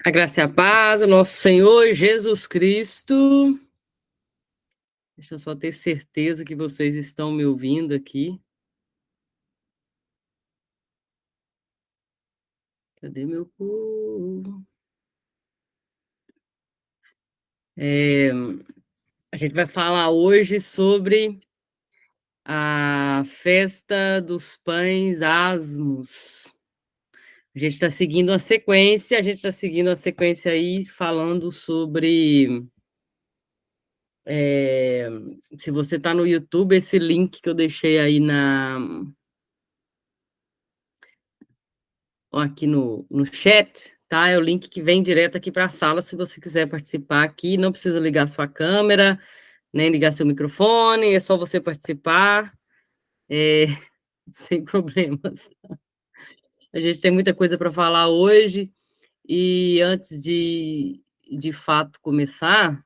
A graça e a paz, o nosso Senhor Jesus Cristo. Deixa eu só ter certeza que vocês estão me ouvindo aqui. Cadê meu povo? A gente vai falar hoje sobre a festa dos pães asmos. A gente está seguindo a sequência aí falando sobre. Se você está no YouTube, esse link que eu deixei aí aqui no chat, tá? É o link que vem direto aqui para a sala, se você quiser participar aqui, não precisa ligar sua câmera, nem ligar seu microfone, é só você participar, sem problemas. A gente tem muita coisa para falar hoje, e antes de fato começar,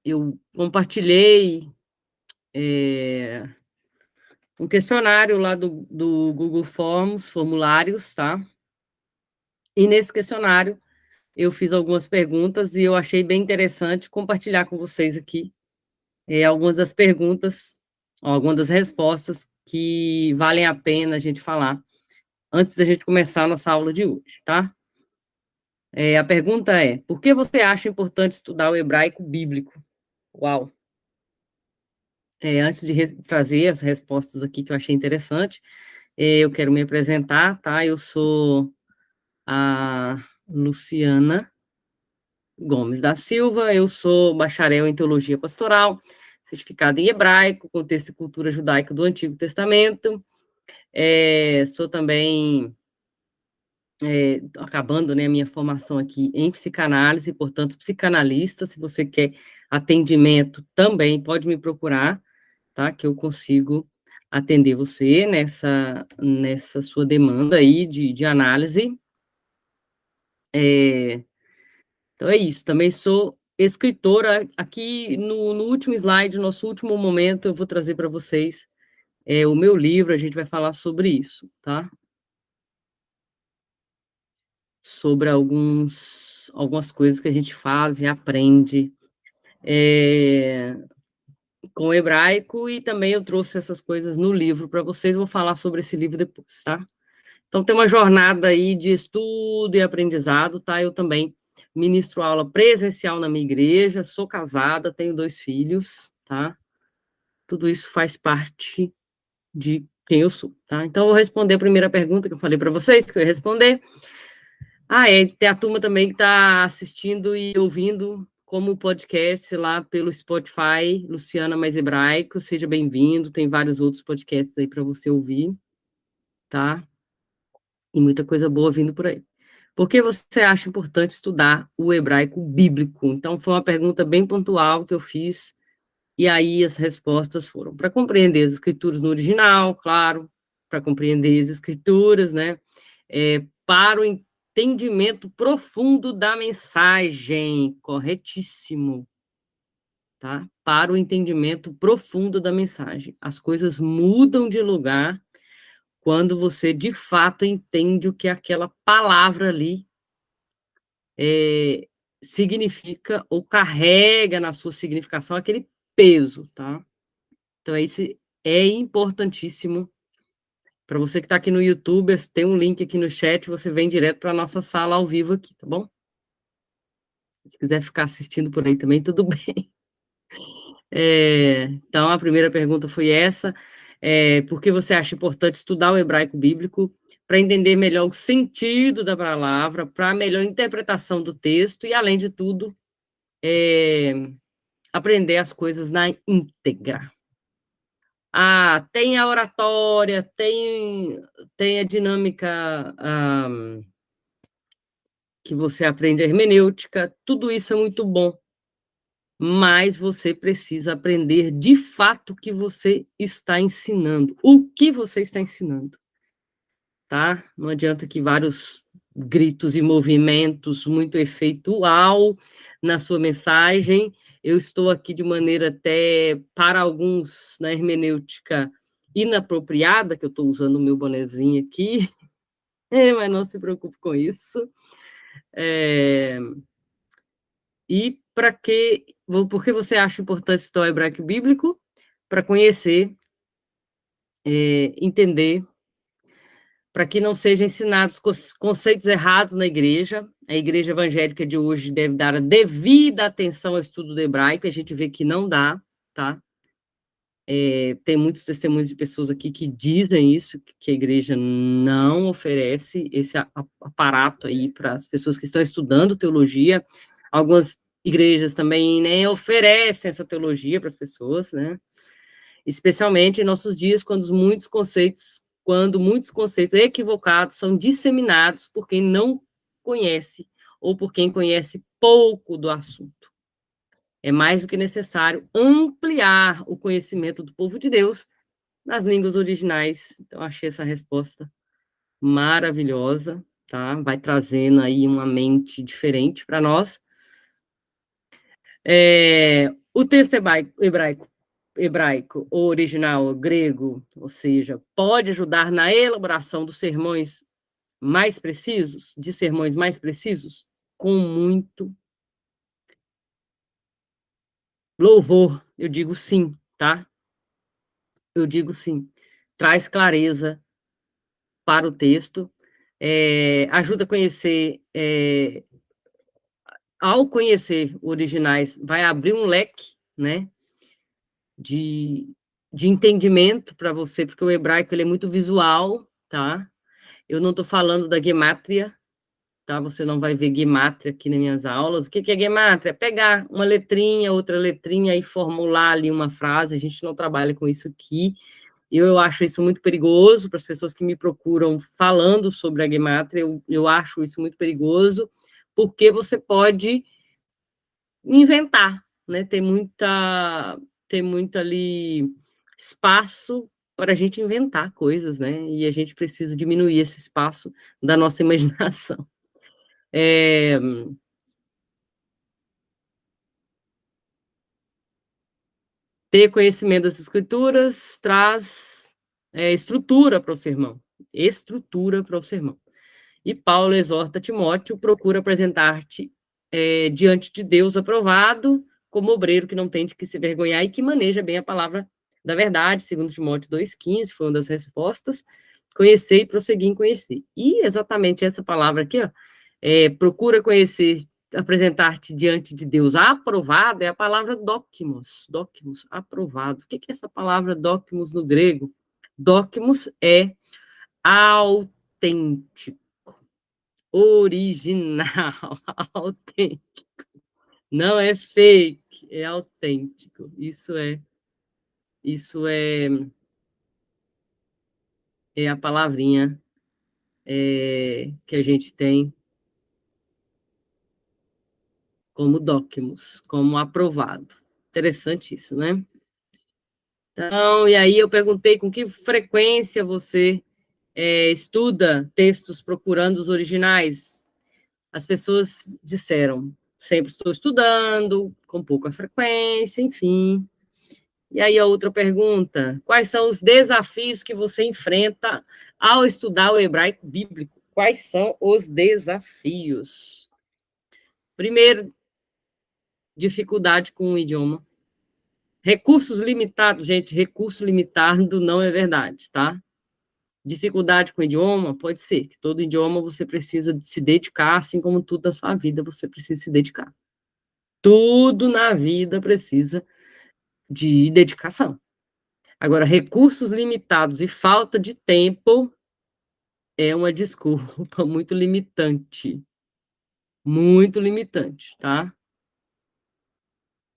eu compartilhei um questionário lá do Google Forms, formulários, tá? E nesse questionário eu fiz algumas perguntas e eu achei bem interessante compartilhar com vocês aqui algumas das perguntas, algumas das respostas que valem a pena a gente falar antes da gente começar a nossa aula de hoje, tá? A pergunta é: por que você acha importante estudar o hebraico bíblico? Uau! Antes de trazer as respostas aqui que eu achei interessante, eu quero me apresentar, tá? Eu sou a Luciana Gomes da Silva, eu sou bacharel em Teologia Pastoral, certificada em Hebraico, Contexto e Cultura Judaica do Antigo Testamento, sou também, acabando, né, a minha formação aqui em psicanálise, portanto, psicanalista, se você quer atendimento, também pode me procurar, tá, que eu consigo atender você nessa sua demanda aí de análise. Então é isso, também sou escritora. Aqui no último slide, nosso último momento, eu vou trazer para vocês o meu livro, a gente vai falar sobre isso, tá? Sobre algumas coisas que a gente faz e aprende com o hebraico, e também eu trouxe essas coisas no livro para vocês, vou falar sobre esse livro depois, tá? Então tem uma jornada aí de estudo e aprendizado, tá? Eu também ministro aula presencial na minha igreja, sou casada, tenho 2 filhos, tá? Tudo isso faz parte de quem eu sou, tá? Então, eu vou responder a primeira pergunta que eu falei para vocês, que eu ia responder. Tem a turma também que está assistindo e ouvindo como podcast lá pelo Spotify, Luciana Mais Hebraico, seja bem-vindo, tem vários outros podcasts aí para você ouvir, tá? E muita coisa boa vindo por aí. Por que você acha importante estudar o hebraico bíblico? Então, foi uma pergunta bem pontual que eu fiz, e aí as respostas foram para compreender as escrituras no original, claro, para compreender as escrituras, né? Para o entendimento profundo da mensagem, corretíssimo, tá? Para o entendimento profundo da mensagem. As coisas mudam de lugar quando você, de fato, entende o que aquela palavra ali significa ou carrega na sua significação aquele peso, tá? Então, esse é importantíssimo. Para você que está aqui no YouTube, tem um link aqui no chat, você vem direto para a nossa sala ao vivo aqui, tá bom? Se quiser ficar assistindo por aí também, tudo bem. Então, a primeira pergunta foi essa. Por que você acha importante estudar o hebraico bíblico para entender melhor o sentido da palavra, para melhor interpretação do texto e, além de tudo, aprender as coisas na íntegra. Tem a oratória, tem a dinâmica que você aprende a hermenêutica, tudo isso é muito bom, mas você precisa aprender de fato o que você está ensinando, o que você está ensinando, tá? Não adianta que vários gritos e movimentos, muito efeitual na sua mensagem. Eu estou aqui de maneira até, para alguns, na hermenêutica inapropriada, que eu estou usando o meu bonezinho aqui, mas não se preocupe com isso. É, e por que você acha importante estudar o hebraico bíblico? Para conhecer, entender, para que não sejam ensinados conceitos errados na igreja. A igreja evangélica de hoje deve dar a devida atenção ao estudo do hebraico, a gente vê que não dá, tá? Tem muitos testemunhos de pessoas aqui que dizem isso, que a igreja não oferece esse aparato aí para as pessoas que estão estudando teologia. Algumas igrejas também nem oferecem essa teologia para as pessoas, né? Especialmente em nossos dias, quando muitos conceitos equivocados são disseminados por quem não conhece ou por quem conhece pouco do assunto. É mais do que necessário ampliar o conhecimento do povo de Deus nas línguas originais. Então, achei essa resposta maravilhosa, tá? Vai trazendo aí uma mente diferente para nós. O texto hebraico, o original grego, ou seja, pode ajudar na elaboração dos sermões mais precisos, de sermões mais precisos, com muito louvor, eu digo sim, tá? Eu digo sim. Traz clareza para o texto, ajuda a conhecer, ao conhecer originais, vai abrir um leque, né, de, de entendimento para você, porque o hebraico ele é muito visual, tá? Eu não estou falando da gemátria, tá? Você não vai ver gemátria aqui nas minhas aulas. O que é gemátria? É pegar uma letrinha, outra letrinha e formular ali uma frase. A gente não trabalha com isso aqui. Eu acho isso muito perigoso para as pessoas que me procuram falando sobre a gemátria. Eu acho isso muito perigoso, porque você pode inventar, né? Tem muito ali espaço para a gente inventar coisas, né? E a gente precisa diminuir esse espaço da nossa imaginação. Ter conhecimento das escrituras traz estrutura para o sermão. Estrutura para o sermão. E Paulo exorta Timóteo, procura apresentar-te diante de Deus aprovado, como obreiro que não tem de que se vergonhar e que maneja bem a palavra da verdade, segundo Timóteo 2,15, foi uma das respostas. Conhecer e prosseguir em conhecer. E exatamente essa palavra aqui, ó, procura conhecer, apresentar-te diante de Deus aprovado, é a palavra dokimos, aprovado. O que é essa palavra dokimos no grego? Dokimos é autêntico, original, autêntico. Não é fake, é autêntico. Isso é a palavrinha que a gente tem como docmus, como aprovado. Interessante isso, né? Então, e aí eu perguntei com que frequência você estuda textos procurando os originais. As pessoas disseram, sempre estou estudando, com pouca frequência, enfim. E aí a outra pergunta, quais são os desafios que você enfrenta ao estudar o hebraico bíblico? Quais são os desafios? Primeiro, dificuldade com o idioma. Recursos limitados, gente, recurso limitado não é verdade, tá? Dificuldade com o idioma, pode ser, que todo idioma você precisa se dedicar, assim como tudo na sua vida você precisa se dedicar. Tudo na vida precisa de dedicação. Agora, recursos limitados e falta de tempo é uma desculpa muito limitante, tá?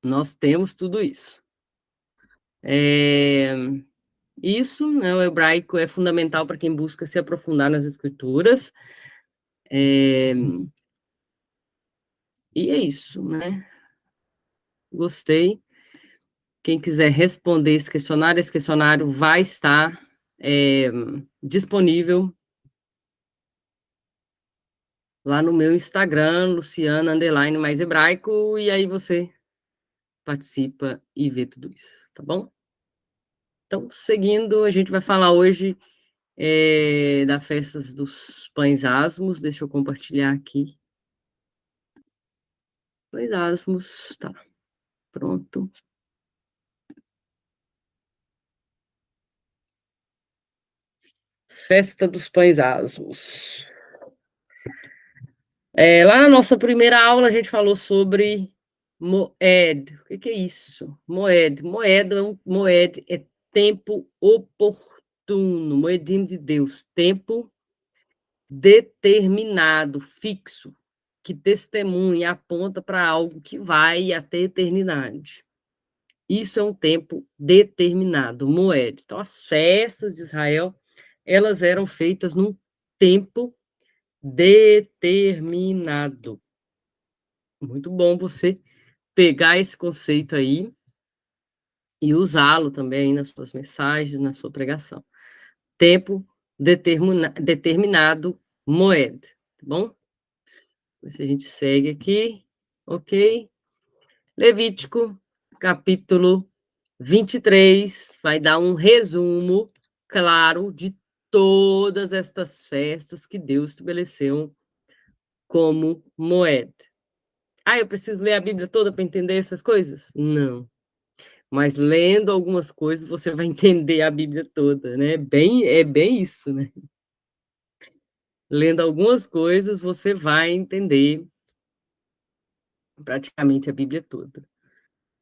Nós temos tudo isso. Isso, né, o hebraico é fundamental para quem busca se aprofundar nas escrituras. E é isso, né? Gostei. Quem quiser responder esse questionário vai estar disponível lá no meu Instagram, Luciana _ mais hebraico, e aí você participa e vê tudo isso, tá bom? Então, seguindo, a gente vai falar hoje da festa dos pães asmos. Deixa eu compartilhar aqui. Pães asmos, tá, pronto. Festa dos pães asmos. Lá na nossa primeira aula, a gente falou sobre Moed. O que é isso? Moed. Moed é tempo oportuno, Moedim de Deus, tempo determinado, fixo, que testemunha, aponta para algo que vai até a eternidade. Isso é um tempo determinado, Moed. Então, as festas de Israel, elas eram feitas num tempo determinado. Muito bom você pegar esse conceito aí e usá-lo também nas suas mensagens, na sua pregação. Tempo determinado, Moed, tá bom? Se a gente segue aqui, ok? Levítico, capítulo 23, vai dar um resumo claro de todas estas festas que Deus estabeleceu como Moed. Ah, eu preciso ler a Bíblia toda para entender essas coisas? Não. Mas lendo algumas coisas, você vai entender a Bíblia toda, né? É bem isso, né? Lendo algumas coisas, você vai entender praticamente a Bíblia toda.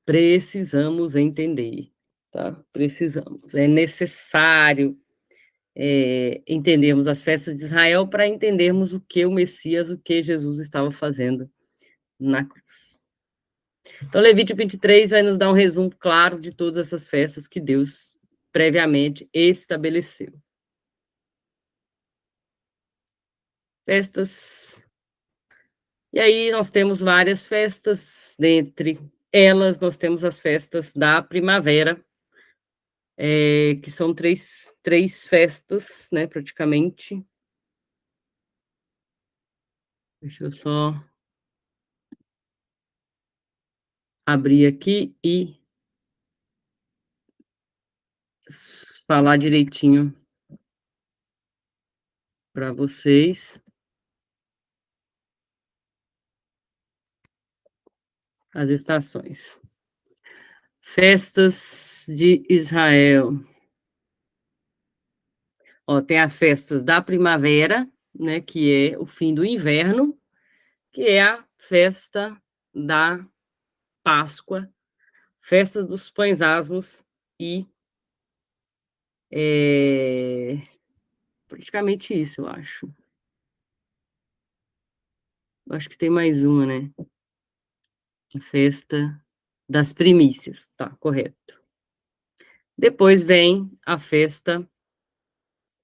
Precisamos entender, tá? Precisamos. É necessário entendermos as festas de Israel para entendermos o que o Messias, o que Jesus estava fazendo na cruz. Então, Levítico 23 vai nos dar um resumo claro de todas essas festas que Deus previamente estabeleceu. Festas. E aí nós temos várias festas, dentre elas nós temos as festas da primavera, que são três festas, né, praticamente. Deixa eu só abrir aqui e falar direitinho para vocês. As estações. Festas de Israel. Ó, tem as festas da primavera, né, que é o fim do inverno, que é a festa da Páscoa, festa dos pães asmos e praticamente isso, eu acho. Eu acho que tem mais uma, né? A festa das primícias, tá, correto. Depois vem a festa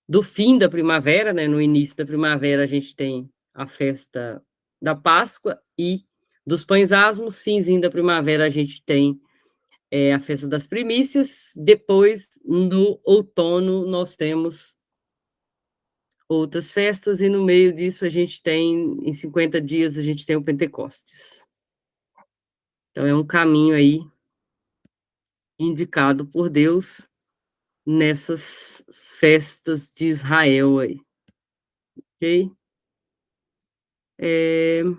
do fim da primavera, né? No início da primavera a gente tem a festa da Páscoa e dos pães asmos, finzinho da primavera a gente tem a festa das primícias, depois no outono nós temos outras festas e no meio disso a gente tem, em 50 dias a gente tem o Pentecostes. Então é um caminho aí indicado por Deus nessas festas de Israel aí, ok?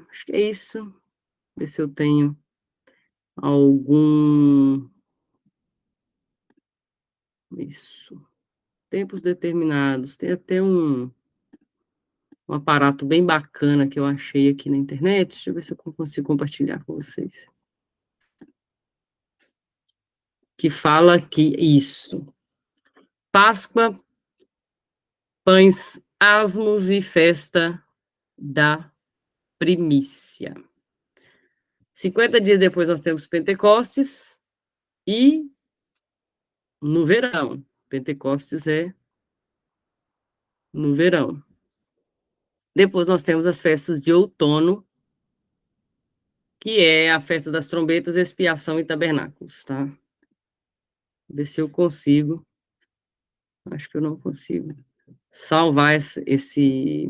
Acho que é isso. Ver se eu tenho algum. Isso. Tempos determinados. Tem até um aparato bem bacana que eu achei aqui na internet. Deixa eu ver se eu consigo compartilhar com vocês. Que fala que isso. Páscoa, pães asmos e festa da primícia. 50 dias depois nós temos Pentecostes e no verão. Pentecostes é no verão. Depois nós temos as festas de outono, que é a festa das trombetas, expiação e tabernáculos, tá? Ver se eu consigo. Acho que eu não consigo salvar esse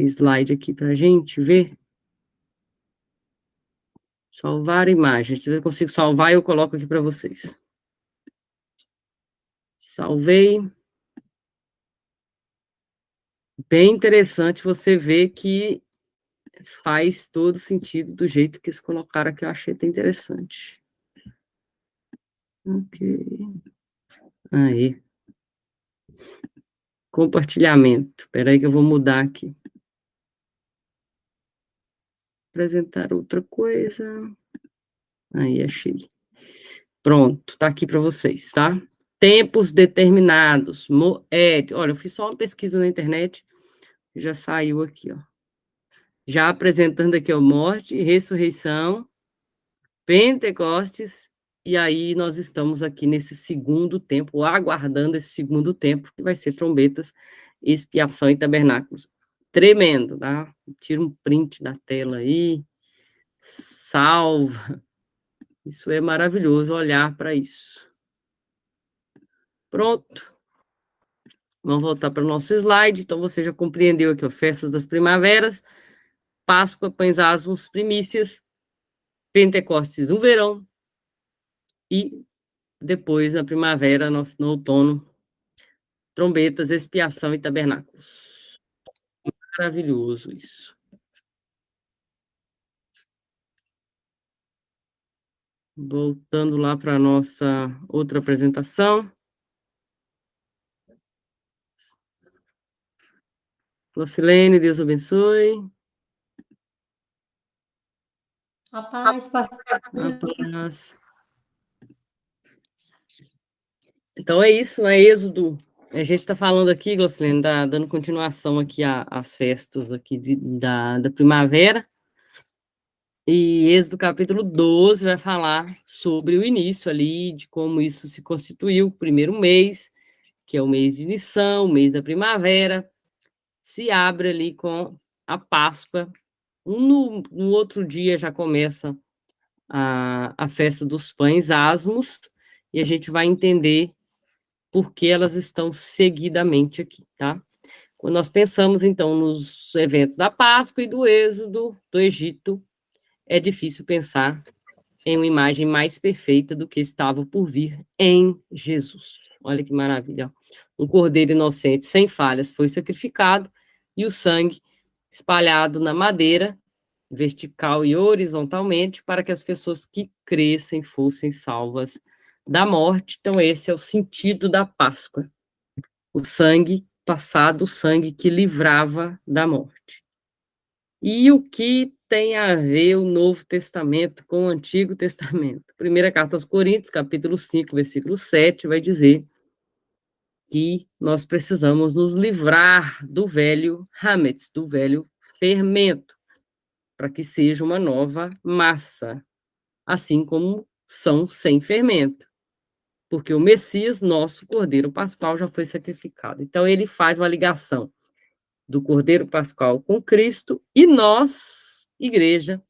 slide aqui para a gente ver. Salvar imagem. Se eu consigo salvar, eu coloco aqui para vocês. Salvei. Bem interessante você ver que faz todo sentido do jeito que eles colocaram aqui, eu achei até interessante. Ok. Aí. Compartilhamento. Espera aí que eu vou mudar aqui. Apresentar outra coisa. Aí, achei. Pronto, tá aqui para vocês, tá? Tempos determinados. Olha, eu fiz só uma pesquisa na internet, já saiu aqui, ó. Já apresentando aqui a morte, ressurreição, Pentecostes, e aí nós estamos aqui nesse segundo tempo, aguardando esse segundo tempo, que vai ser trombetas, expiação e tabernáculos. Tremendo, tá? Tira um print da tela aí, salva. Isso é maravilhoso, olhar para isso. Pronto. Vamos voltar para o nosso slide. Então, você já compreendeu aqui, ó, festas das primaveras, Páscoa, pães asmos, primícias, Pentecostes no verão e depois, na primavera, no outono, trombetas, expiação e tabernáculos. Maravilhoso isso. Voltando lá para a nossa outra apresentação. Lucilene, Deus abençoe. A paz, pastor. A paz. Então é isso, né? Êxodo. A gente está falando aqui, Glaucilene, dando continuação aqui às festas aqui da primavera. E Êxodo capítulo 12 vai falar sobre o início ali, de como isso se constituiu, o primeiro mês, que é o mês de Nissan, o mês da primavera, se abre ali com a Páscoa. No outro dia já começa a festa dos pães asmos, e a gente vai entender por que elas estão seguidamente aqui, tá? Quando nós pensamos, então, nos eventos da Páscoa e do Êxodo do Egito, é difícil pensar em uma imagem mais perfeita do que estava por vir em Jesus. Olha que maravilha. Um cordeiro inocente, sem falhas, foi sacrificado e o sangue espalhado na madeira, vertical e horizontalmente, para que as pessoas que crescem fossem salvas da morte. Então, esse é o sentido da Páscoa. O sangue passado, o sangue que livrava da morte. E o que tem a ver o Novo Testamento com o Antigo Testamento? Primeira carta aos Coríntios, capítulo 5, versículo 7, vai dizer que nós precisamos nos livrar do velho hametz, do velho fermento, para que seja uma nova massa, assim como são sem fermento, porque o Messias, nosso Cordeiro Pascual, já foi sacrificado. Então, ele faz uma ligação do Cordeiro Pascual com Cristo e nós, igreja,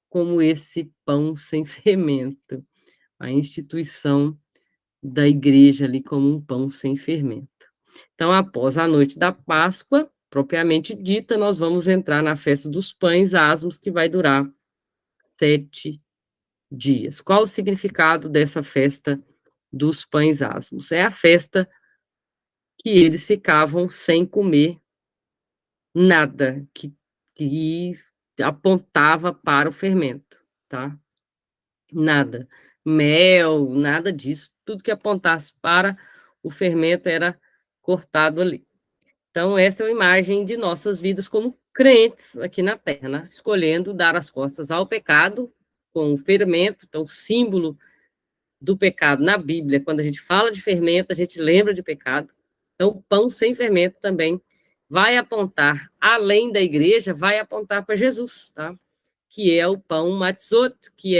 como esse pão sem fermento, a instituição da igreja ali como um pão sem fermento. Então, após a noite da Páscoa, propriamente dita, nós vamos entrar na festa dos pães asmos, que vai durar 7 dias. Qual o significado dessa festa dos pães asmos? É a festa que eles ficavam sem comer nada que apontava para o fermento, tá? Nada. Mel, nada disso. Tudo que apontasse para o fermento era cortado ali. Então, essa é uma imagem de nossas vidas como crentes aqui na Terra, né? Escolhendo dar as costas ao pecado com o fermento. Então, o símbolo do pecado na Bíblia, quando a gente fala de fermento, a gente lembra de pecado. Então, o pão sem fermento também vai apontar, além da igreja, vai apontar para Jesus, tá? Que é o pão matzot, que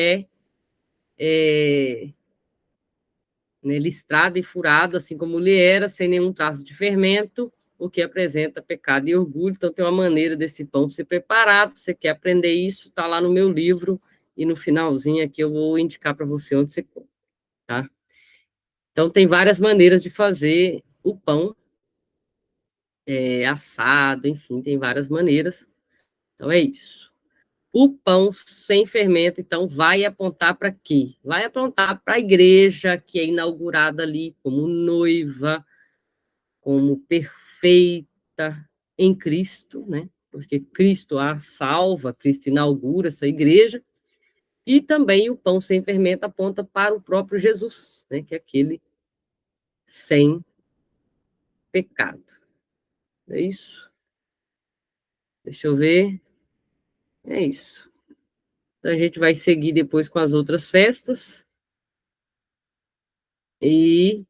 né, listrado e furado, assim como ele era, sem nenhum traço de fermento, o que apresenta pecado e orgulho. Então, tem uma maneira desse pão ser preparado. Você quer aprender isso? Está lá no meu livro, e no finalzinho aqui eu vou indicar para você onde você compra, tá? Então, tem várias maneiras de fazer o pão assado, enfim, tem várias maneiras. Então, é isso. O pão sem fermento, então, vai apontar para quê? Vai apontar para a igreja que é inaugurada ali como noiva, como perfeita em Cristo, né? Porque Cristo a salva, Cristo inaugura essa igreja, e também o pão sem fermento aponta para o próprio Jesus, né? Que é aquele sem pecado. É isso? Deixa eu ver. É isso. Então, a gente vai seguir depois com as outras festas. E,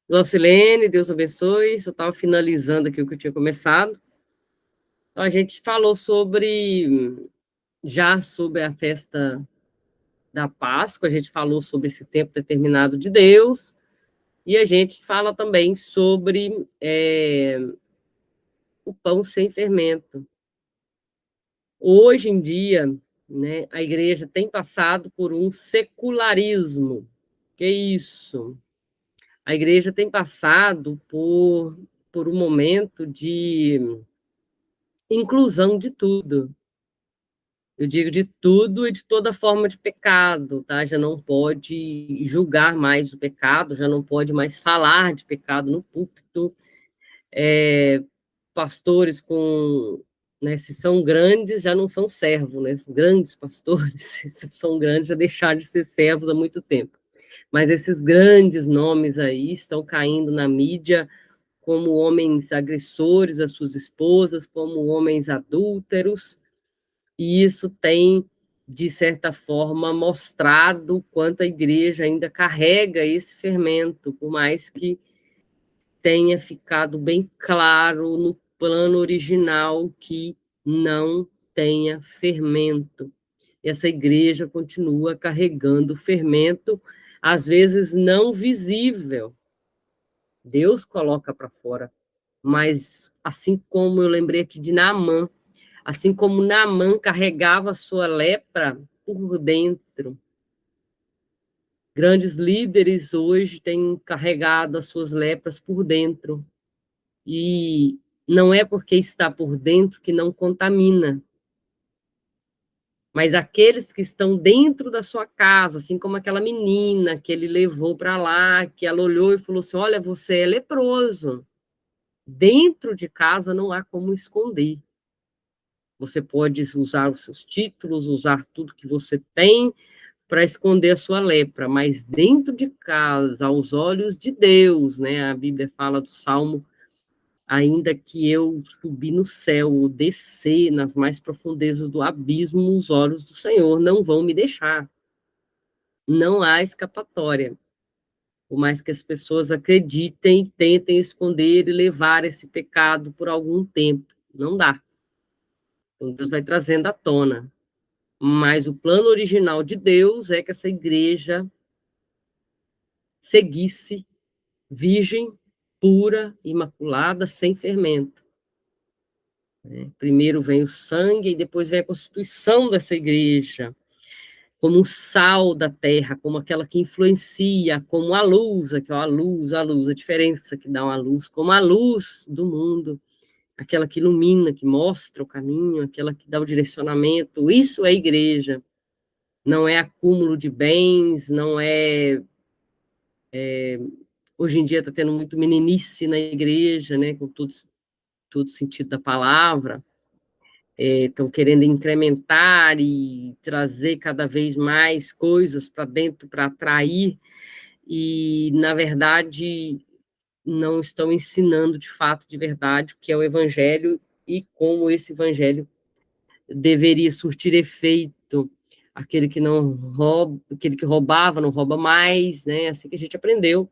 Glaucilene, Deus abençoe. Eu estava finalizando aqui o que eu tinha começado. Então, a gente falou já sobre a festa da Páscoa, a gente falou sobre esse tempo determinado de Deus, e a gente fala também sobre o pão sem fermento. Hoje em dia, né, a igreja tem passado por um secularismo. Que é isso? A igreja tem passado por um momento de inclusão de tudo. Eu digo de tudo e de toda forma de pecado, tá? Já não pode julgar mais o pecado, já não pode mais falar de pecado no púlpito. Pastores com, né, se são grandes, já não são servos, né? Grandes pastores, se são grandes, já deixaram de ser servos há muito tempo. Mas esses grandes nomes aí estão caindo na mídia como homens agressores às suas esposas, como homens adúlteros, e isso tem, de certa forma, mostrado quanto a igreja ainda carrega esse fermento, por mais que tenha ficado bem claro no plano original que não tenha fermento. Essa igreja continua carregando fermento, às vezes não visível. Deus coloca para fora. Mas, assim como eu lembrei aqui de Naamã, assim como Naamã carregava sua lepra por dentro, grandes líderes hoje têm carregado as suas lepras por dentro. E não é porque está por dentro que não contamina. Mas aqueles que estão dentro da sua casa, assim como aquela menina que ele levou para lá, que ela olhou e falou assim: olha, você é leproso. Dentro de casa não há como esconder. Você pode usar os seus títulos, usar tudo que você tem para esconder a sua lepra, mas dentro de casa, aos olhos de Deus, né? A Bíblia fala do Salmo: ainda que eu subir no céu, ou descer nas mais profundezas do abismo, os olhos do Senhor não vão me deixar. Não há escapatória. Por mais que as pessoas acreditem, tentem esconder e levar esse pecado por algum tempo. Não dá. Então, Deus vai trazendo à tona. Mas o plano original de Deus é que essa igreja seguisse virgem, pura, imaculada, sem fermento. Primeiro vem o sangue e depois vem a constituição dessa igreja, como um sal da terra, como aquela que influencia, como a luz, a luz, a diferença que dá uma luz, como a luz do mundo, aquela que ilumina, que mostra o caminho, aquela que dá o direcionamento. Isso é igreja. Não é acúmulo de bens, não é hoje em dia está tendo muito meninice na igreja, né, com todo sentido da palavra, estão querendo incrementar e trazer cada vez mais coisas para dentro para atrair, e, na verdade, não estão ensinando de fato, de verdade, o que é o evangelho e como esse evangelho deveria surtir efeito. Aquele que não rouba, aquele que roubava não rouba mais, né? Assim que a gente aprendeu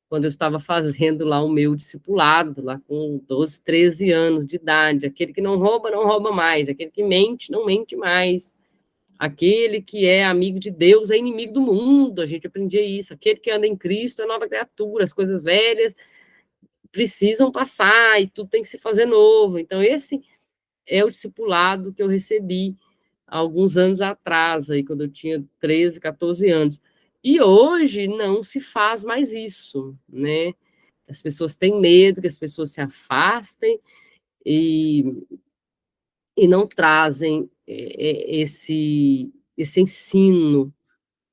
quando eu estava fazendo lá o meu discipulado, lá com 12, 13 anos de idade. Aquele que não rouba mais. Aquele que mente, não mente mais. Aquele que é amigo de Deus é inimigo do mundo. A gente aprendia isso. Aquele que anda em Cristo é nova criatura. As coisas velhas precisam passar e tudo tem que se fazer novo. Então, esse é o discipulado que eu recebi há alguns anos atrás, aí, quando eu tinha 13, 14 anos. E hoje não se faz mais isso, né? As pessoas têm medo que as pessoas se afastem e não trazem esse ensino,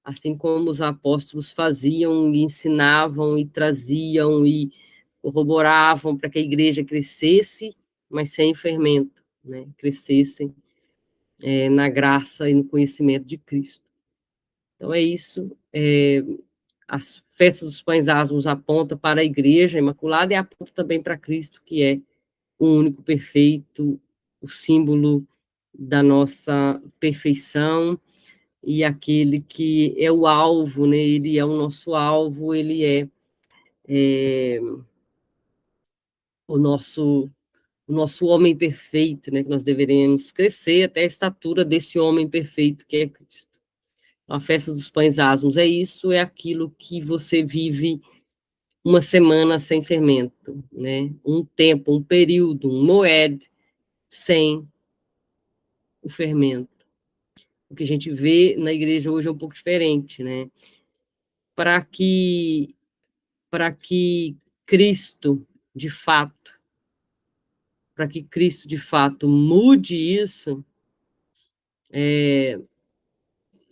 assim como os apóstolos faziam e ensinavam e traziam e corroboravam para que a igreja crescesse, mas sem fermento, né? Crescessem na graça e no conhecimento de Cristo. Então é isso. As festas dos pães asmos apontam para a igreja imaculada e aponta também para Cristo, que é o único perfeito, o símbolo da nossa perfeição e aquele que é o alvo, né? Ele é o nosso alvo, ele é o nosso homem perfeito, né? Que nós deveremos crescer até a estatura desse homem perfeito que é Cristo. A festa dos pães asmos é isso, é aquilo que você vive uma semana sem fermento, né? Um tempo, um período, um moed sem o fermento. O que a gente vê na igreja hoje é um pouco diferente, né? Para que Cristo, de fato, para que Cristo de fato mude isso,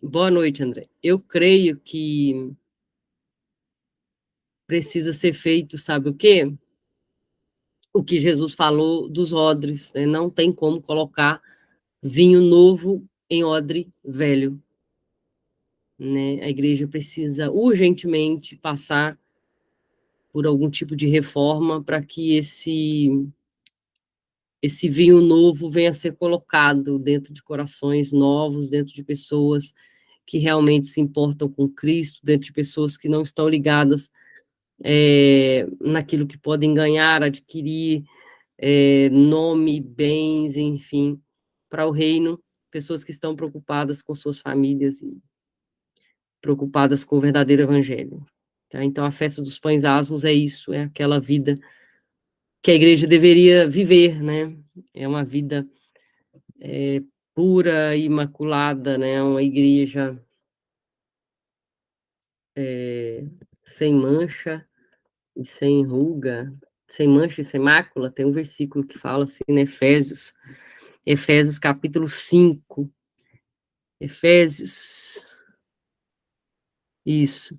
boa noite, André. Eu creio que precisa ser feito, sabe o quê? O que Jesus falou dos odres, né? Não tem como colocar vinho novo em odre velho, né? A igreja precisa urgentemente passar por algum tipo de reforma para que esse vinho novo venha a ser colocado dentro de corações novos, dentro de pessoas que realmente se importam com Cristo, dentro de pessoas que não estão ligadas naquilo que podem ganhar, adquirir nome, bens, enfim, para o reino, pessoas que estão preocupadas com suas famílias e preocupadas com o verdadeiro evangelho. Tá? Então, a festa dos pães asmos é isso, é aquela vida que a igreja deveria viver, né? É uma vida pura, imaculada, né? Uma igreja sem mancha e sem ruga, sem mancha e sem mácula. Tem um versículo que fala assim, né? Efésios capítulo 5. Efésios, isso.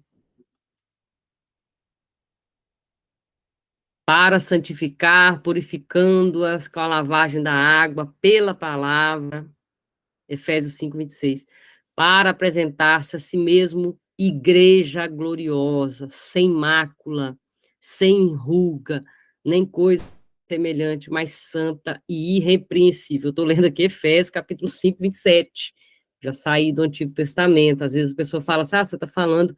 Para santificar, purificando-as com a lavagem da água pela palavra, Efésios 5, 26, para apresentar-se a si mesmo igreja gloriosa, sem mácula, sem ruga, nem coisa semelhante, mas santa e irrepreensível. Estou lendo aqui Efésios, capítulo 5, 27. Já saí do Antigo Testamento. Às vezes a pessoa fala assim, você está falando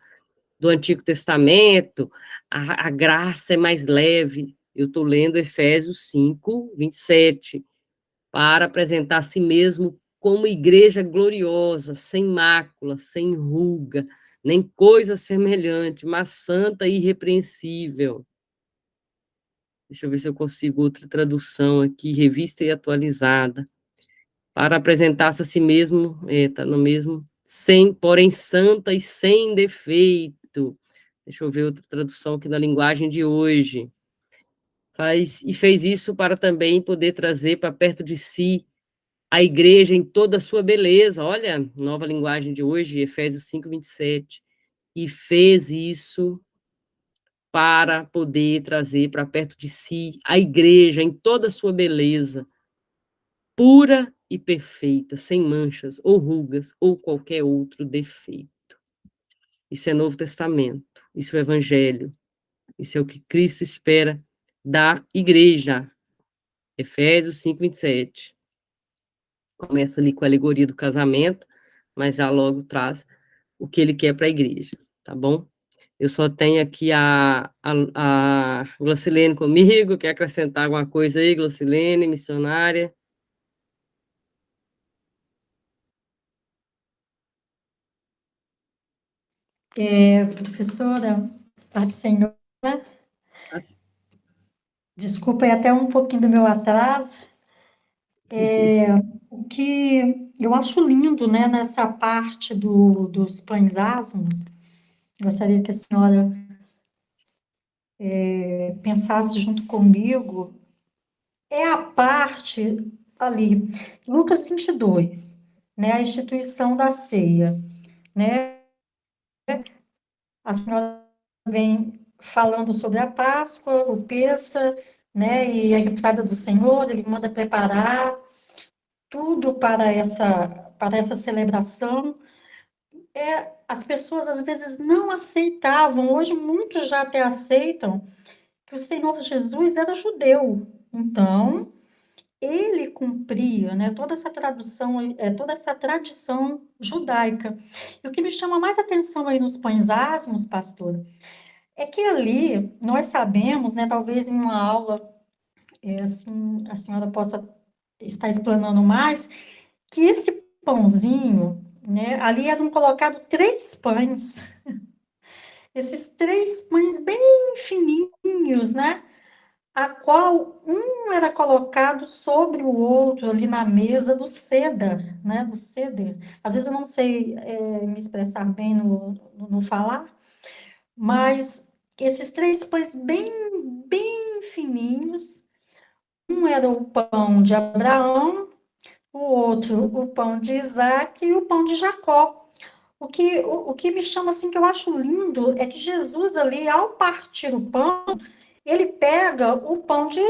do Antigo Testamento, a graça é mais leve. Eu estou lendo Efésios 5, 27, para apresentar a si mesmo como igreja gloriosa, sem mácula, sem ruga, nem coisa semelhante, mas santa e irrepreensível. Deixa eu ver se eu consigo outra tradução aqui, revista e atualizada. Para apresentar-se a si mesmo, está no mesmo, sem, porém santa e sem defeito. Deixa eu ver outra tradução aqui na linguagem de hoje. Fez isso para também poder trazer para perto de si a igreja em toda a sua beleza. Olha, nova linguagem de hoje, Efésios 5, 27. E fez isso para poder trazer para perto de si a igreja em toda a sua beleza, pura e perfeita, sem manchas ou rugas ou qualquer outro defeito. Isso é Novo Testamento, isso é Evangelho, isso é o que Cristo espera da igreja. Efésios 5, 27. Começa ali com a alegoria do casamento, mas já logo traz o que ele quer para a igreja, tá bom? Eu só tenho aqui a Glocilene comigo, quer acrescentar alguma coisa aí, Glocilene, missionária? Professora, Pai do Senhor, desculpa aí até um pouquinho do meu atraso. O que eu acho lindo, né, nessa parte dos pães asmos, gostaria que a senhora pensasse junto comigo, é a parte ali, Lucas 22. né, a instituição da ceia, né? A senhora vem falando sobre a Páscoa, o Pêssar, né, e a entrada do Senhor, ele manda preparar tudo para essa celebração. As pessoas às vezes não aceitavam, hoje muitos já até aceitam, que o Senhor Jesus era judeu. Então, ele cumpria, né, toda essa tradução, toda essa tradição judaica. E o que me chama mais atenção aí nos pães asmos, pastora, é que ali nós sabemos, né, talvez em uma aula, assim, a senhora possa estar explanando mais, que esse pãozinho, né, ali eram colocados 3 pães, esses 3 pães bem fininhos, né, a qual um era colocado sobre o outro ali na mesa do Seder, né, do Seder. Às vezes eu não sei me expressar bem no falar, mas esses 3 pães bem fininhos, um era o pão de Abraão, o outro o pão de Isaac e o pão de Jacó. O que me chama assim, que eu acho lindo, é que Jesus ali, ao partir o pão, ele pega o pão de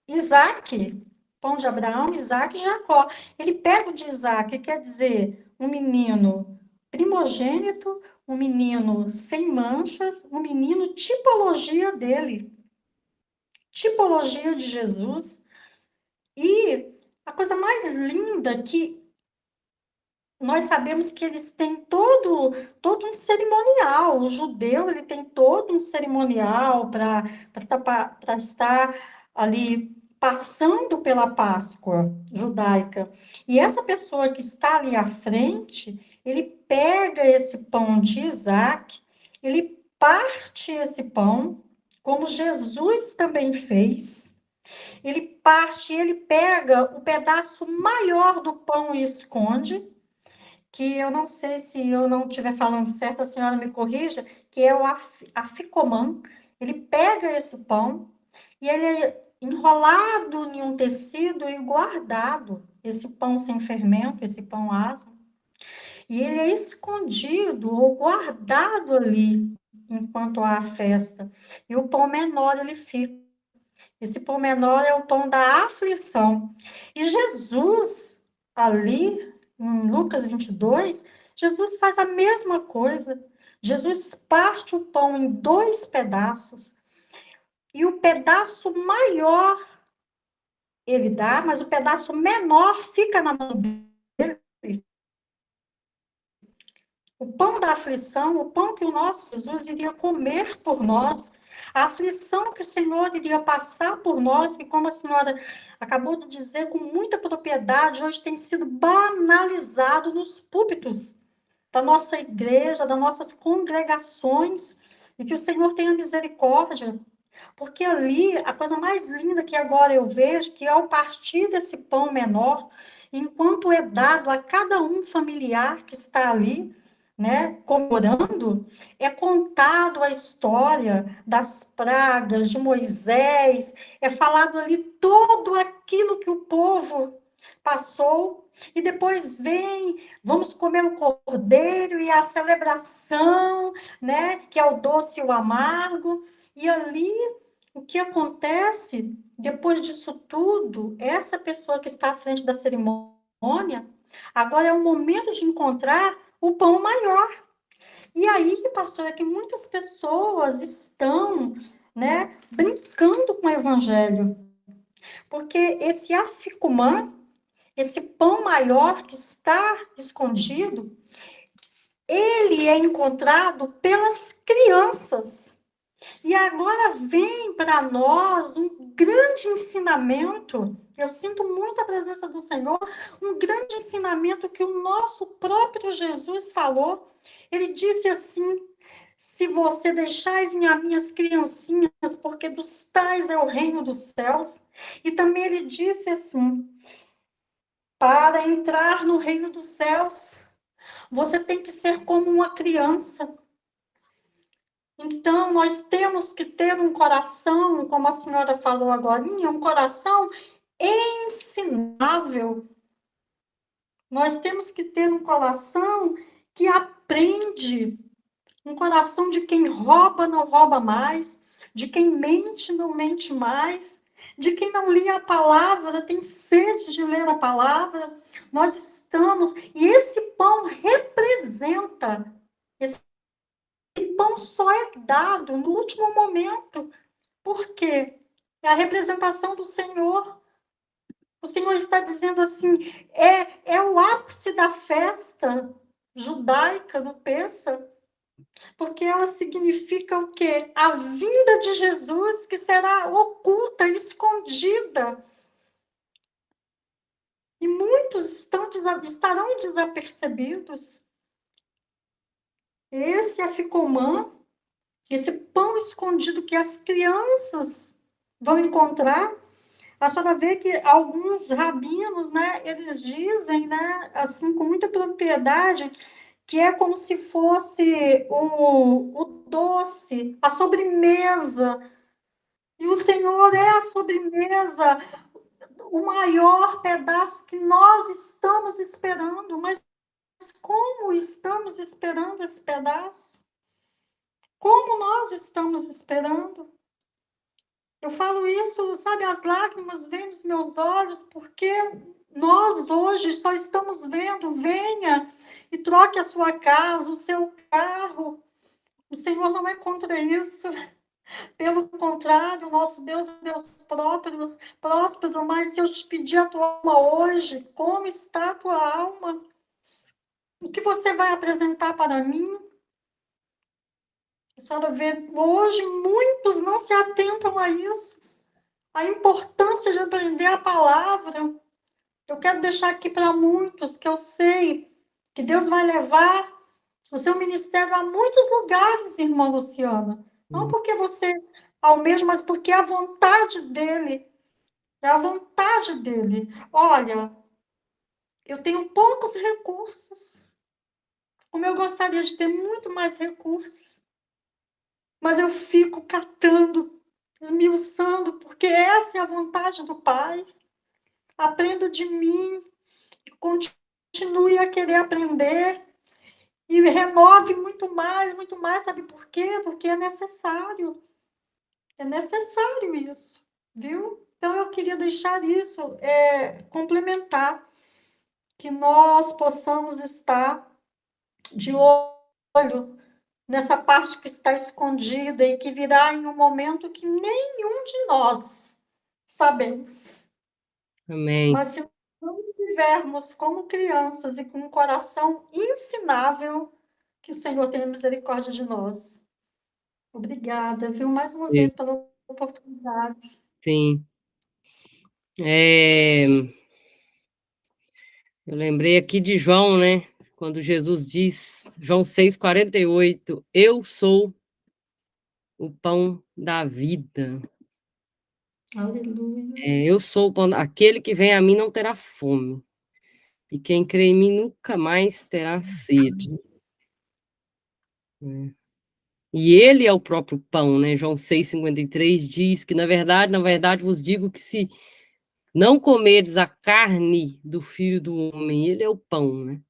Isaac, pão de Abraão, Isaac e Jacó. Ele pega o de Isaac, quer dizer, um menino primogênito, um menino sem manchas, um menino tipologia dele, tipologia de Jesus. E a coisa mais linda que nós sabemos que eles têm todo um cerimonial. O judeu, ele tem todo um cerimonial para estar ali passando pela Páscoa judaica. E essa pessoa que está ali à frente, ele pega esse pão de Isaac, ele parte esse pão, como Jesus também fez. Ele parte, ele pega o pedaço maior do pão e esconde, que eu não sei, se eu não estiver falando certo, a senhora me corrija, que é o afikoman. Ele pega esse pão e ele é enrolado em um tecido e guardado, esse pão sem fermento, esse pão asmo, e ele é escondido ou guardado ali enquanto há a festa. E o pão menor ele fica. Esse pão menor é o pão da aflição. E Jesus, ali, em Lucas 22, Jesus faz a mesma coisa. Jesus parte o pão em 2 pedaços. E o pedaço maior ele dá, mas o pedaço menor fica na mão dele. O pão da aflição, o pão que o nosso Jesus iria comer por nós, a aflição que o Senhor iria passar por nós, que, como a senhora acabou de dizer com muita propriedade, hoje tem sido banalizado nos púlpitos da nossa igreja, das nossas congregações, e que o Senhor tenha misericórdia, porque ali, a coisa mais linda que agora eu vejo, que ao partir desse pão menor, enquanto é dado a cada um familiar que está ali, né, comemorando, é contado a história das pragas de Moisés, é falado ali tudo aquilo que o povo passou, e depois vem, vamos comer o cordeiro e a celebração, né, que é o doce e o amargo, e ali o que acontece depois disso tudo, essa pessoa que está à frente da cerimônia, agora é o momento de encontrar o pão maior. E aí, pastor, é que muitas pessoas estão, né, brincando com o evangelho, porque esse aficumã, esse pão maior que está escondido, ele é encontrado pelas crianças. E agora vem para nós um grande ensinamento. Eu sinto muito a presença do Senhor, um grande ensinamento que o nosso próprio Jesus falou. Ele disse assim: se você deixar vir as minhas criancinhas, porque dos tais é o reino dos céus. E também ele disse assim: para entrar no reino dos céus, você tem que ser como uma criança. Então, nós temos que ter um coração, como a senhora falou agora, um coração ensinável. Nós temos que ter um coração que aprende, um coração de quem rouba não rouba mais, de quem mente não mente mais, de quem não lia a palavra, tem sede de ler a palavra. Nós estamos, e esse pão representa, esse pão só é dado no último momento. Por quê? É a representação do Senhor. O Senhor está dizendo assim, é o ápice da festa judaica do Pêssar, porque ela significa o quê? A vinda de Jesus, que será oculta, escondida. E muitos estarão desapercebidos. Esse aficomã, esse pão escondido que as crianças vão encontrar. A senhora vê que alguns rabinos, né, eles dizem, né, assim, com muita propriedade, que é como se fosse o doce, a sobremesa. E o Senhor é a sobremesa, o maior pedaço que nós estamos esperando. Mas como estamos esperando esse pedaço? Como nós estamos esperando? Eu falo isso, sabe, as lágrimas vêm dos meus olhos, porque nós hoje só estamos vendo, venha e troque a sua casa, o seu carro. O Senhor não é contra isso. Pelo contrário, o nosso Deus é Deus próspero, mas se eu te pedir a tua alma hoje, como está a tua alma? O que você vai apresentar para mim? A senhora vê, hoje muitos não se atentam a isso. A importância de aprender a palavra. Eu quero deixar aqui para muitos que eu sei que Deus vai levar o seu ministério a muitos lugares, irmã Luciana. Não porque você almeja, mas porque é a vontade dele. É a vontade dele. Olha, eu tenho poucos recursos, como eu gostaria de ter muito mais recursos, mas eu fico catando, esmiuçando, porque essa é a vontade do Pai. Aprenda de mim, continue a querer aprender e renove muito mais, sabe por quê? Porque é necessário isso, viu? Então eu queria deixar isso, complementar, que nós possamos estar de olho nessa parte que está escondida e que virá em um momento que nenhum de nós sabemos. Amém. Mas se não estivermos como crianças e com um coração ensinável, que o Senhor tenha misericórdia de nós. Obrigada, viu, mais uma Sim. vez pela oportunidade. Sim. Eu lembrei aqui de João, né? Quando Jesus diz, João 6,48, eu sou o pão da vida. Aleluia. Eu sou o pão, aquele que vem a mim não terá fome, e quem crê em mim nunca mais terá sede. E ele é o próprio pão, né? João 6,53 diz que, na verdade, vos digo que se não comerdes a carne do Filho do Homem, ele é o pão, né?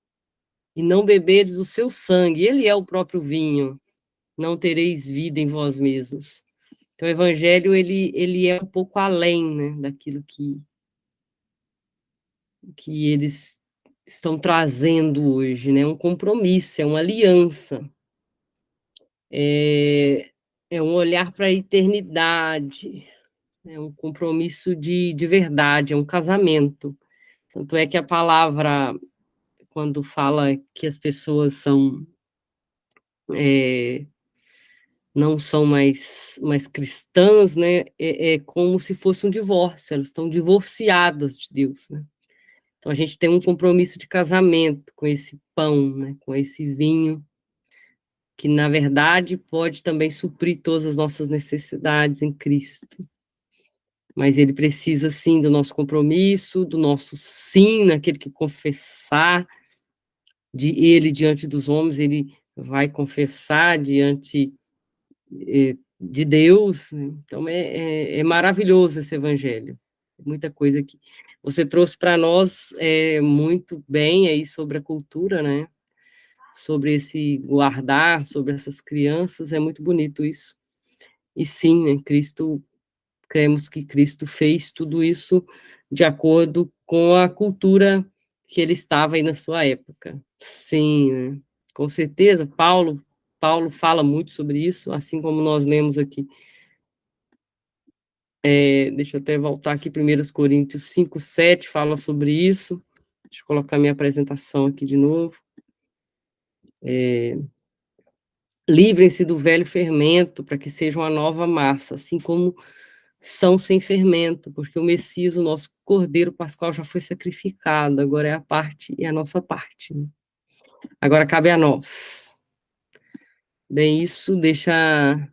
E não beberdes o seu sangue, ele é o próprio vinho, não tereis vida em vós mesmos. Então, o evangelho, ele é um pouco além, né, daquilo que eles estão trazendo hoje, né? Um compromisso, é uma aliança, é um olhar para a eternidade, é um compromisso de verdade, é um casamento. Tanto é que a palavra, quando fala que as pessoas são não são mais cristãs, né? É como se fosse um divórcio, elas estão divorciadas de Deus, né? Então a gente tem um compromisso de casamento com esse pão, né? Com esse vinho, que na verdade pode também suprir todas as nossas necessidades em Cristo. Mas ele precisa sim do nosso compromisso, do nosso sim, naquele que confessar de ele diante dos homens, ele vai confessar diante de Deus, né? Então é maravilhoso esse evangelho, muita coisa aqui. Você trouxe para nós muito bem aí sobre a cultura, né? Sobre esse guardar, sobre essas crianças, é muito bonito isso. E sim, né, cremos que Cristo fez tudo isso de acordo com a cultura que ele estava aí na sua época. Sim, né? Com certeza, Paulo fala muito sobre isso, assim como nós lemos aqui. Deixa eu até voltar aqui, 1 Coríntios 5:7 fala sobre isso. Deixa eu colocar minha apresentação aqui de novo. Livrem-se do velho fermento, para que sejam a nova massa, assim como são sem fermento, porque o Messias, o nosso Cordeiro Pascual, já foi sacrificado, agora é a nossa parte. Né? Agora cabe a nós. Bem, isso deixa...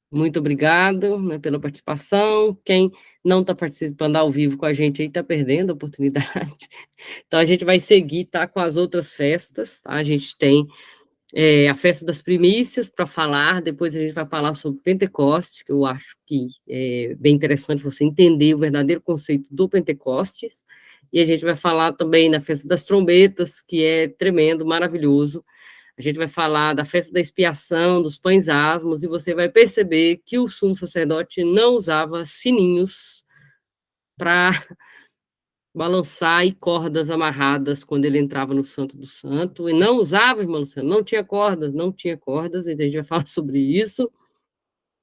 Muito obrigado, né, pela participação. Quem não está participando ao vivo com a gente aí está perdendo a oportunidade. Então, a gente vai seguir, tá, com as outras festas. Tá? A gente tem a festa das primícias para falar, depois a gente vai falar sobre Pentecostes, que eu acho que é bem interessante você entender o verdadeiro conceito do Pentecostes, e a gente vai falar também na festa das trombetas, que é tremendo, maravilhoso. A gente vai falar da festa da expiação, dos pães asmos, e você vai perceber que o sumo sacerdote não usava sininhos para balançar e cordas amarradas quando ele entrava no Santo do Santo, e não usava, irmão Luciano, não tinha cordas, então a gente vai falar sobre isso,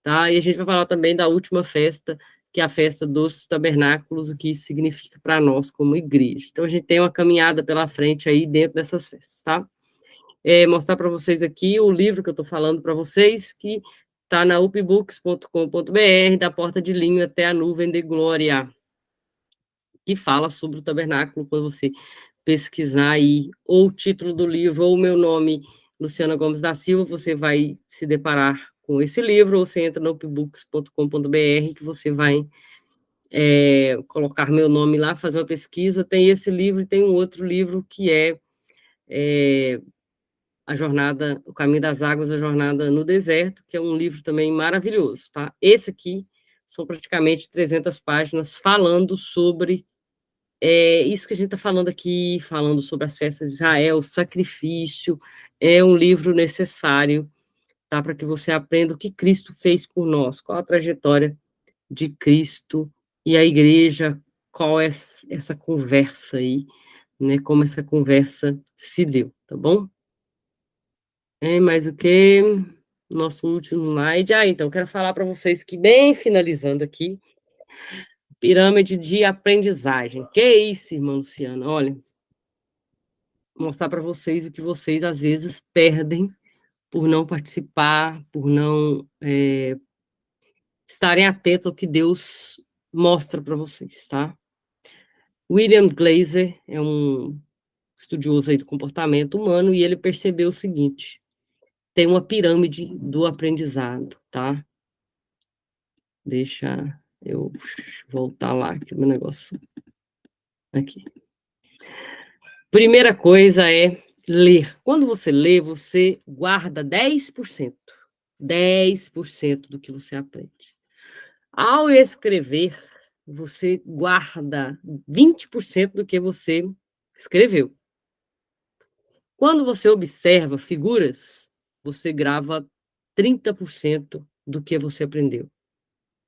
tá? E a gente vai falar também da última festa, que é a festa dos tabernáculos, o que isso significa para nós como igreja. Então, a gente tem uma caminhada pela frente aí dentro dessas festas, tá? Mostrar para vocês aqui o livro que eu estou falando para vocês, que está na upbooks.com.br, da porta de linho até a nuvem de glória, que fala sobre o tabernáculo. Quando você pesquisar aí, ou o título do livro, ou o meu nome, Luciana Gomes da Silva, você vai se deparar com esse livro, ou você entra no upbooks.com.br, que você vai colocar meu nome lá, fazer uma pesquisa. Tem esse livro e tem um outro livro que é a jornada, o Caminho das Águas, a Jornada no Deserto, que é um livro também maravilhoso, tá? Esse aqui são praticamente 300 páginas falando sobre isso que a gente está falando aqui, falando sobre as festas de Israel, o sacrifício, é um livro necessário, tá? Para que você aprenda o que Cristo fez por nós, qual a trajetória de Cristo e a igreja, qual é essa conversa aí, né? Como essa conversa se deu, tá bom? Mais o que? Nosso último slide. Então, quero falar para vocês que, bem finalizando aqui, pirâmide de aprendizagem. Que é isso, irmã Luciana? Olha, mostrar para vocês o que vocês, às vezes, perdem por não participar, por não estarem atentos ao que Deus mostra para vocês, tá? William Glazer é um estudioso aí do comportamento humano e ele percebeu o seguinte: tem uma pirâmide do aprendizado, tá? Deixa eu voltar lá, aqui no negócio. Aqui. Primeira coisa é ler. Quando você lê, você guarda 10%. 10% do que você aprende. Ao escrever, você guarda 20% do que você escreveu. Quando você observa figuras, você grava 30% do que você aprendeu.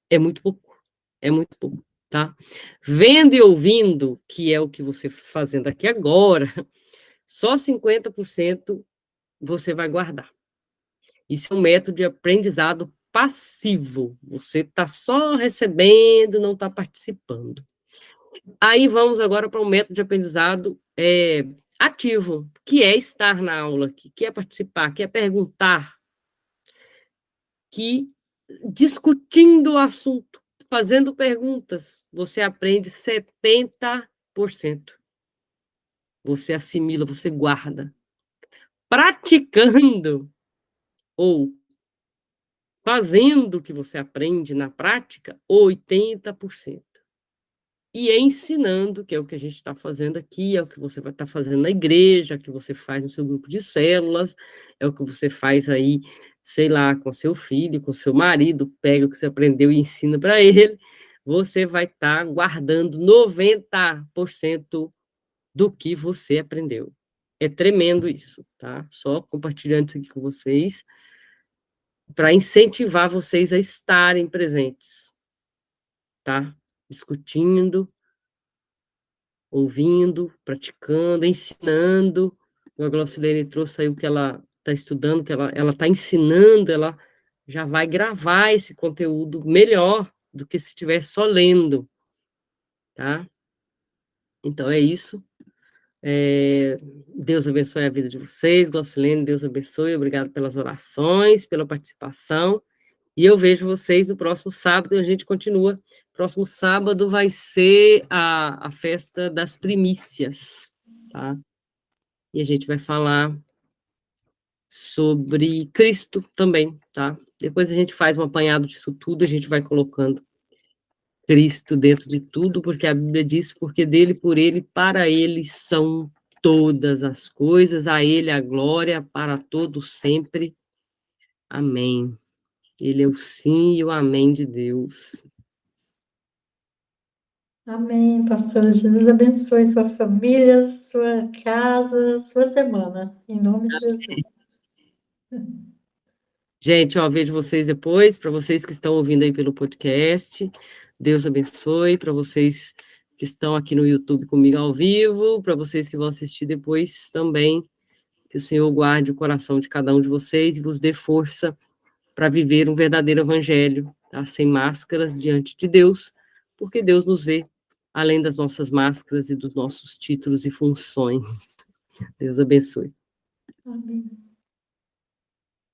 É muito pouco. É muito pouco, tá? Vendo e ouvindo, que é o que você está fazendo aqui agora, só 50% você vai guardar. Isso é um método de aprendizado passivo. Você está só recebendo, não está participando. Aí vamos agora para um método de aprendizado ativo, que é estar na aula, que é participar, que é perguntar, que discutindo o assunto, fazendo perguntas, você aprende 70%. Você assimila, você guarda. Praticando ou fazendo o que você aprende na prática, 80%. E ensinando, que é o que a gente está fazendo aqui, é o que você vai estar fazendo na igreja, é o que você faz no seu grupo de células, é o que você faz aí, sei lá, com seu filho, com seu marido, pega o que você aprendeu e ensina para ele. você vai estar guardando 90% do que você aprendeu. É tremendo isso, tá? Só compartilhando isso aqui com vocês, para incentivar vocês a estarem presentes, tá? Discutindo, ouvindo, praticando, ensinando. A Glaucilene trouxe aí o que ela está estudando, que ela está ensinando, ela já vai gravar esse conteúdo melhor do que se estivesse só lendo, tá? Então é isso. Deus abençoe a vida de vocês, Glaucilene, Deus abençoe, obrigado pelas orações, pela participação, e eu vejo vocês no próximo sábado, e a gente continua. Próximo sábado vai ser a festa das primícias, tá? E a gente vai falar sobre Cristo também, tá? Depois a gente faz um apanhado disso tudo, a gente vai colocando Cristo dentro de tudo, porque a Bíblia diz, porque dele, por ele, para ele são todas as coisas, a ele a glória para todos sempre. Amém. Ele é o sim e o amém de Deus. Amém, pastora. Jesus abençoe sua família, sua casa, sua semana. Em nome de Jesus. Gente, ó, vejo vocês depois, para vocês que estão ouvindo aí pelo podcast, Deus abençoe, para vocês que estão aqui no YouTube comigo ao vivo, para vocês que vão assistir depois também, que o Senhor guarde o coração de cada um de vocês e vos dê força para viver um verdadeiro evangelho, tá? Sem máscaras diante de Deus, porque Deus nos vê além das nossas máscaras e dos nossos títulos e funções. Deus abençoe. Amém.